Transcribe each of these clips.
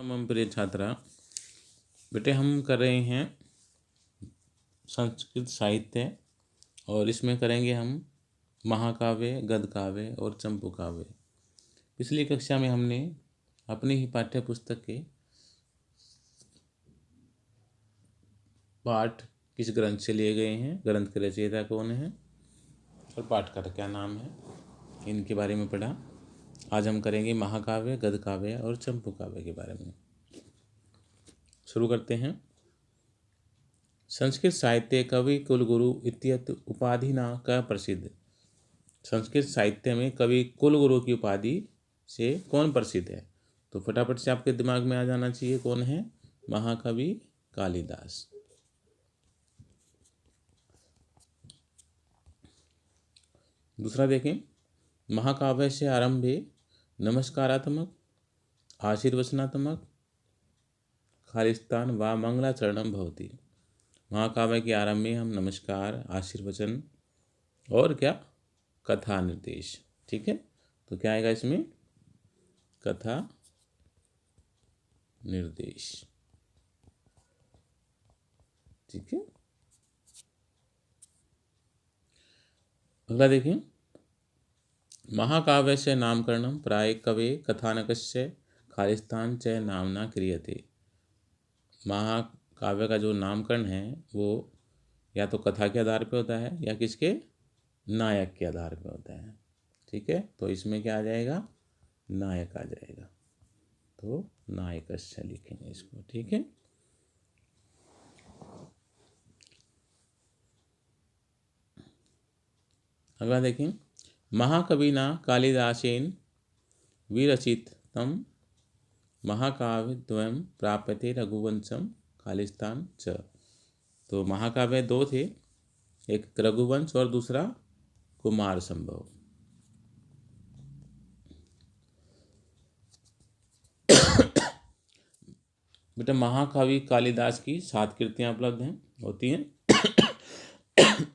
हम प्रिय छात्रा, बेटे हम कर रहे हैं संस्कृत साहित्य और इसमें करेंगे हम महाकाव्य, गद्य काव्य और चंपू काव्य। पिछली कक्षा में हमने अपनी ही पाठ्य पुस्तक के पाठ किस ग्रंथ से लिए गए हैं, ग्रंथ के रचयिता कौन है और पाठ का क्या नाम है, इनके बारे में पढ़ा। आज हम करेंगे महाकाव्य, गद्य काव्य और चंपू काव्य के बारे में। शुरू करते हैं। संस्कृत साहित्य कवि कुलगुरु इत्यत उपाधिना क प्रसिद्ध। संस्कृत साहित्य में कवि कुलगुरु की उपाधि से कौन प्रसिद्ध है? तो फटाफट से आपके दिमाग में आ जाना चाहिए कौन है? महाकवि कालिदास। दूसरा देखें, महाकाव्य से आरंभे नमस्कारात्मक, आशीर्वचनात्मक, खालिस्तान व मंगलाचरणम भवति। महाकाव्य के आरंभ में हम नमस्कार, आशीर्वचन और क्या, कथा निर्देश। ठीक है, तो क्या आएगा इसमें? कथा निर्देश। ठीक है, अगला देखें, महाकाव्य से नामकरणम प्राय कवे कथानकस्य खालिस्तान च नामना क्रियते। महाकाव्य का जो नामकरण है वो या तो कथा के आधार पे होता है या किसके, नायक के आधार पे होता है। ठीक है, तो इसमें क्या आ जाएगा? नायक आ जाएगा, तो नायकस्य लिखेंगे इसको। ठीक है, अगला देखें, महाकविना कालिदासेन विरचितम महाकाव्यद्वयं प्राप्यते रघुवंशम खालिस्तान च। तो महाकाव्य दो थे, एक रघुवंश और दूसरा कुमार संभव। बेटा महाकवि कालिदास की 7 कृतियां उपलब्ध हैं, होती हैं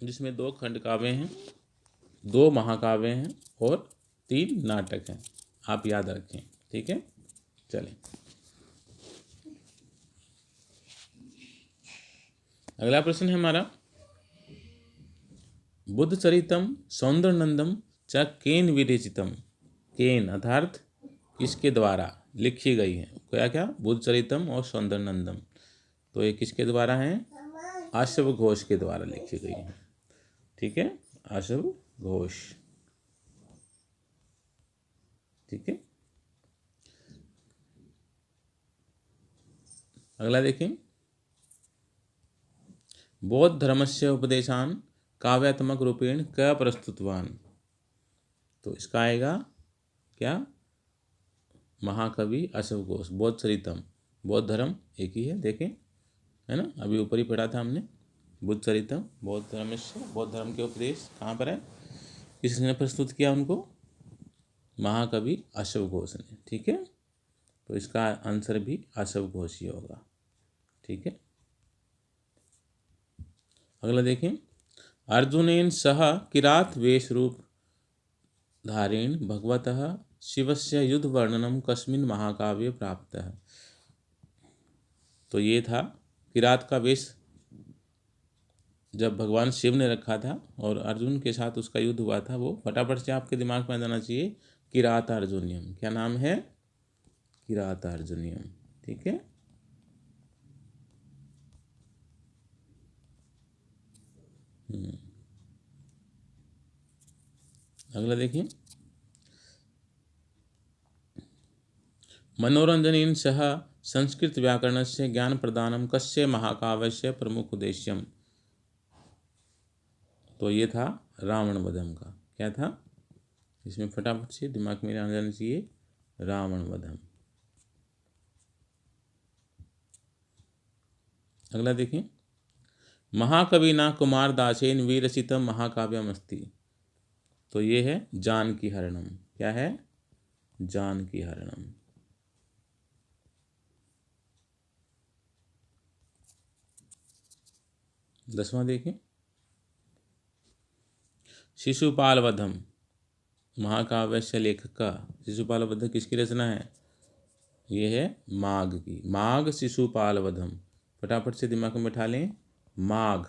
जिसमें 2 खंड काव्य हैं, 2 महाकाव्य हैं और 3 नाटक हैं। आप याद रखें। ठीक है, चलें अगला प्रश्न है हमारा, बुद्ध चरितम सौंदरनंदम च केन विरचितम। केन अर्थात किसके द्वारा लिखी गई है? क्या क्या? बुद्ध चरितम और सौंदरनंदम, तो ये किसके द्वारा है? आशव घोष के द्वारा लिखी गई है। ठीक है, आशव घोष। ठीक है, अगला देखें, बौद्ध धर्मस्य उपदेशान काव्यात्मक रूपेण क प्रस्तुतवान। तो इसका आएगा क्या? महाकवि अशोक घोष। बौद्ध चरितम, बौद्ध धर्म एक ही है, देखें, है ना, अभी ऊपर ही पढ़ा था हमने। बुद्ध चरितम बौद्ध धर्म से, बौद्ध धर्म के उपदेश कहाँ पर है, किसने प्रस्तुत किया उनको? महाकवि अशोक घोष ने। ठीक है, तो इसका आंसर भी अशोक घोष ही होगा। ठीक है, अगला देखें, अर्जुनेन सह किरात वेश रूप धारेण भगवतः शिवस्य युद्ध वर्णनम कस्मिन् महाकाव्ये प्राप्त है। तो ये था किरात का वेश जब भगवान शिव ने रखा था और अर्जुन के साथ उसका युद्ध हुआ था, वो फटाफट से आपके दिमाग में आ जाना चाहिए, किरात अर्जुनियम। क्या नाम है? किरात अर्जुनियम। ठीक है, अगला देखिए, मनोरंजनेन सह संस्कृत व्याकरणस्य ज्ञान प्रदानम कस्य महाकाव्यस्य प्रमुख उद्देश्यम। तो ये था रावण वधम का। क्या था इसमें? फटाफट से दिमाग में आ जाना चाहिए, रावण वधम। अगला देखें, महाकविना कुमार दासेन विरचितम महाकाव्यमस्ति। तो ये है जानकी हरणम। क्या है? जानकी हरणम। दसवां देखें, शिशुपाल वधम महाकाव्य से लेखक का। शिशुपाल वध किसकी रचना है? ये है माघ की, माघ शिशुपाल वधम। फटाफट से दिमाग में बैठा लें, माघ,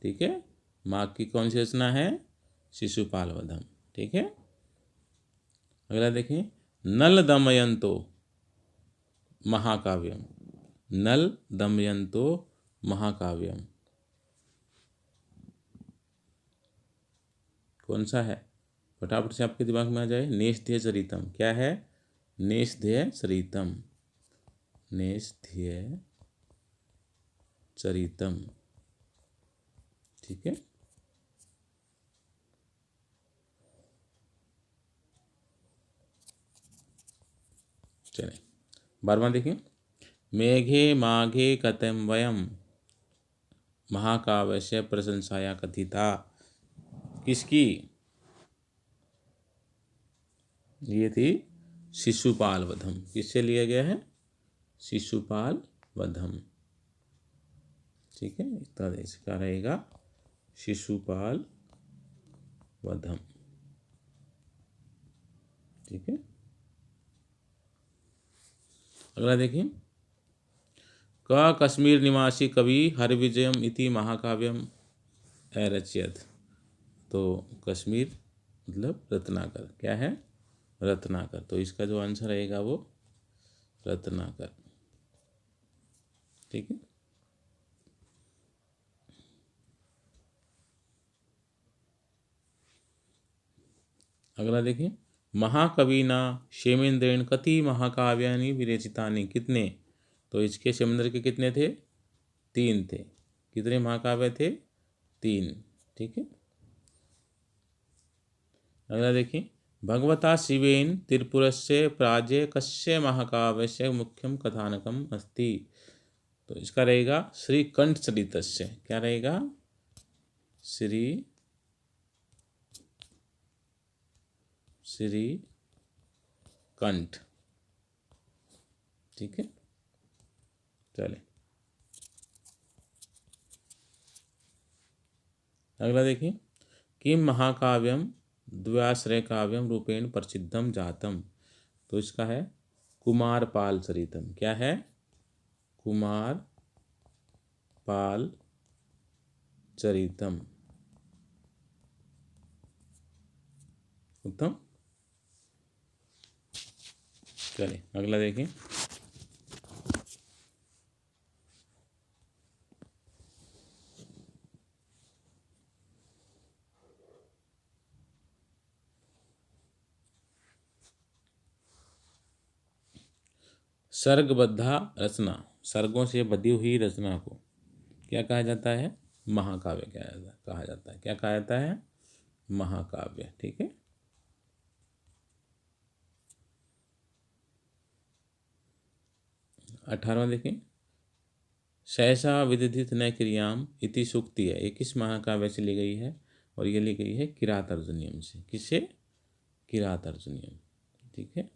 ठीक है। माघ की कौन सी रचना है? शिशुपाल वधम, ठीक है। अगला देखें, नल दमयंतो महाकाव्यम। नल दमयंतो महाकाव्यम कौन सा है? फटाफट से आपके दिमाग में आ जाए। नेषधेय चरितम। क्या है? नेषधेय चरितम, नेषधेय चरितम, ठीक है। चलें 12वां देखें, मेघे माघे कथम वयम महाकाव्यस्य प्रशंसाया कथिता। किसकी? ये थी शिशुपाल वधम। किससे लिया गया है? शिशुपाल वधम, ठीक है। इसका रहेगा शिशुपाल वधम, ठीक है। अगला देखिए, क कश्मीर निवासी कवि हरविजयम इति महाकाव्यम अरचयत। तो कश्मीर मतलब रत्नाकर। क्या है? रत्नाकर। तो इसका जो आंसर रहेगा वो रत्नाकर, ठीक है। अगला देखिए, महाकविना क्षेमेंद्रेण कति महाकाव्यानि विरचितानि। कितने? तो इसके क्षेमेंद्र के कितने थे? 3 थे। कितने महाकाव्य थे? 3, ठीक है। अगला देखिए, भगवता शिवेन त्रिपुरस्य प्राज्य कस्य महाकाव्यस्य मुख्यम कथानकम अस्ति। तो इसका रहेगा श्री कंठ चरितस्य। क्या रहेगा? श्री कंठ, ठीक है। चले अगला देखिए, किम महाकाव्यम द्व्याश्रय काव्यम रूपेण प्रसिद्धम जातम। तो इसका है कुमारपाल चरितम। क्या है? कुमारपाल चरितम, उत्तम। चलिए अगला देखें, सर्गबद्धा रचना। सर्गों से बधी हुई रचना को क्या कहा जाता है? महाकाव्य कहा जाता है। क्या कहा जाता है? महाकाव्य, ठीक है। 18वां देखें, सहसा विदित न क्रियाम इति सूक्ति है। ये किस महाकाव्य से ली गई है? और ये ली गई है किरातार्जुनीयम से। किससे? किरातार्जुनीयम, ठीक है।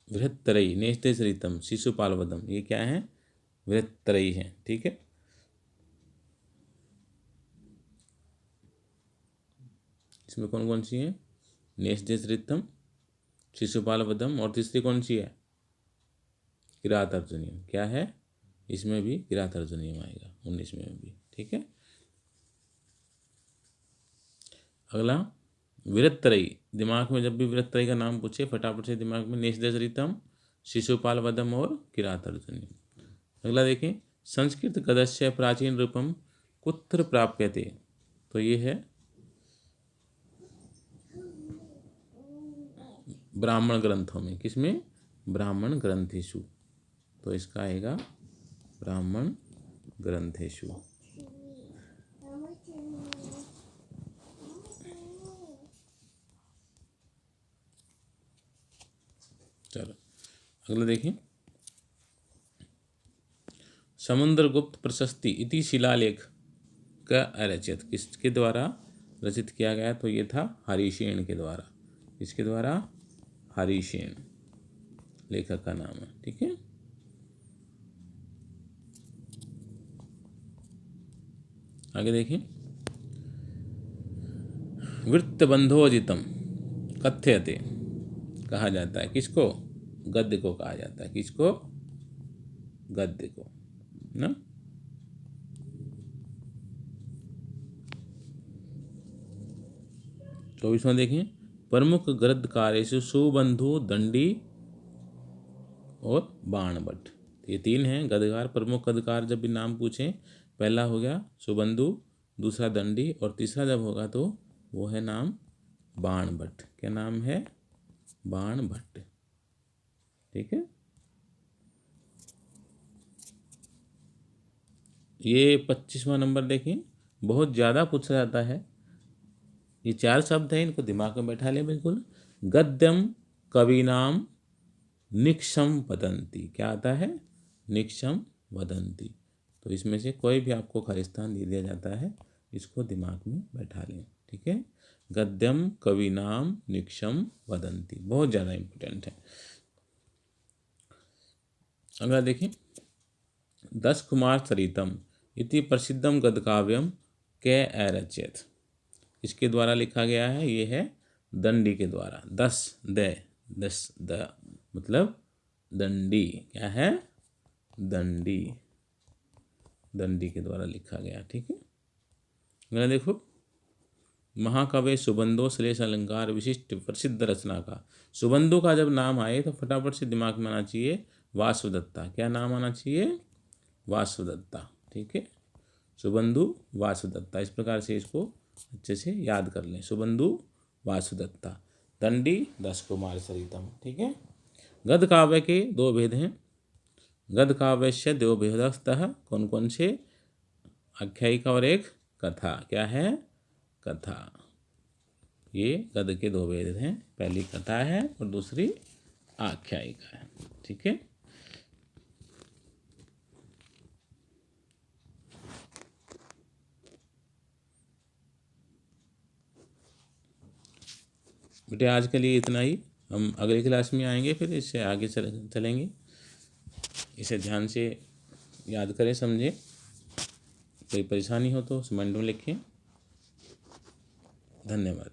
बृहत्तरई नेस्ते सरितम शिशुपाल वधम। ये क्या है? बृहत्तरई है, ठीक है। इसमें कौन कौन सी है? नेस्ते सरितम, शिशुपाल वधम, और तीसरी कौन सी है? किरातार्जुनीयम। क्या है? इसमें भी किरातार्जुनीयम आएगा 19वें में भी, ठीक है। अगला वीरत्रयी। दिमाग में जब भी वीरत्रयी का नाम पूछे फटाफट से दिमाग में नेषदेशरितम, शिशुपाल वधम और किरातार्जुनीयम। अगला देखें, संस्कृत गद्यस्य प्राचीन रूपम कुत्र प्राप्यते। तो ये है ब्राह्मण ग्रंथों में। किसमें? ब्राह्मण ग्रंथेषु। तो इसका आएगा ब्राह्मण ग्रंथेषु। चलो अगला देखिए, समुद्रगुप्त प्रशस्ति इति शिलालेख का रचित किसके द्वारा रचित किया गया? तो ये था हरिसेन के द्वारा। इसके द्वारा? हरिसेन लेखक का नाम है, ठीक है। आगे देखिए, वृत्तबंधोजितम कथ्यते कहा जाता है किसको? गद्य को कहा जाता है। किसको? गद्य को ना। 24वां देखिए, प्रमुख गद्यकारेषु सुबंधु, दंडी और बाणभट्ट। ये तीन हैं गद्यकार, प्रमुख गद्यकार। जब भी नाम पूछें, पहला हो गया सुबंधु, दूसरा दंडी और तीसरा जब होगा तो वो है नाम बाणभट्ट। क्या नाम है? बाणभट्ट। ठीक है। ये 25वां नंबर देखिए, बहुत ज़्यादा पूछा जाता है। ये 4 शब्द हैं, इनको दिमाग में बैठा लें बिल्कुल। गद्यम कविनाम निक्षम वदंती। क्या आता है? निक्षम वदंती। तो इसमें से कोई भी आपको खालिस्तान दे दिया जाता है, इसको दिमाग में बैठा लें। ठीक है। गद्यम कविनाम निक्षम वदंती, बहुत ज़्यादा इम्पोर्टेंट है। अगला देखिए, 10 कुमार सरितम इति प्रसिद्धम गद्यकाव्यम के अरचयत। इसके द्वारा लिखा गया है, ये है दंडी के द्वारा। 10 द मतलब दंडी। क्या है? दंडी। दंडी के द्वारा लिखा गया। ठीक है। अगला देखो, महाकवि सुबंधो श्लेष अलंकार विशिष्ट प्रसिद्ध रचना का। सुबंधु का जब नाम आए तो फटाफट से दिमाग में आना चाहिए वासुदत्ता। क्या नाम आना चाहिए? वासुदत्ता। ठीक है। सुबंधु वासुदत्ता, इस प्रकार से इसको अच्छे से याद कर लें। सुबंधु वासुदत्ता। दंडी 10 कुमार सरितम। ठीक है। गद्य काव्य के 2 भेद हैं। गद्य काव्य से 2 भेदस्तः कौन कौन से? आख्यायिका और एक कथा। क्या है? कथा। ये गद्य के 2 भेद हैं, पहली कथा है और दूसरी आख्यायिका है। ठीक है। बेटे आज के लिए इतना ही। हम अगली क्लास में आएंगे, फिर इससे आगे चलेंगे। इसे ध्यान से याद करें, समझें। कोई परेशानी हो तो कमेंट में लिखें। धन्यवाद।